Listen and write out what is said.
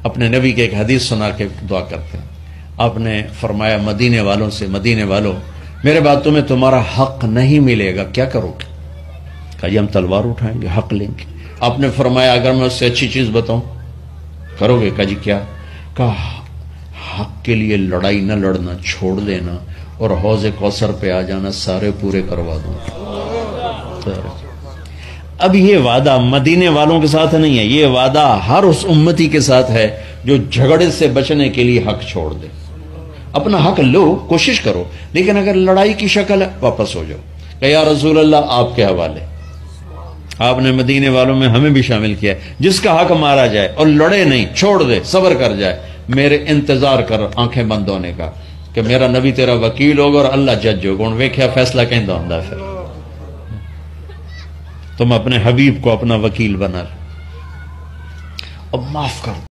اپنے نبی کے ایک حدیث سنا کے دعا کرتے ہیں. آپ نے فرمایا مدینے والوں سے، مدینے والوں میرے بعد تمہیں تمہارا حق نہیں ملے گا، کیا کرو گے؟ کہا یہ ہم تلوار اٹھائیں گے، حق لیں گے. آپ نے فرمایا اگر میں اس سے اچھی چیز بتاؤں کرو گے؟ کہا جی کیا؟ کہا حق کے لیے لڑائی نہ لڑنا، چھوڑ دینا اور حوض کوثر پہ آ جانا، سارے پورے کروا دوں. اب یہ وعدہ مدینے والوں کے ساتھ نہیں ہے، یہ وعدہ ہر اس امتی کے ساتھ ہے جو جھگڑے سے بچنے کے لیے حق چھوڑ دے. اپنا حق لو، کوشش کرو، لیکن اگر لڑائی کی شکل ہے واپس ہو جاؤ کہ یا رسول اللہ آپ کے حوالے. آپ نے مدینے والوں میں ہمیں بھی شامل کیا ہے. جس کا حق مارا جائے اور لڑے نہیں، چھوڑ دے، صبر کر جائے، میرے انتظار کر آنکھیں بند ہونے کا کہ میرا نبی تیرا وکیل ہوگا اور اللہ جج ہوگا. ہوں ویکھیا فیصلہ کہندا ہوندا ہے. پھر تم اپنے حبیب کو اپنا وکیل بنا. اب معاف کر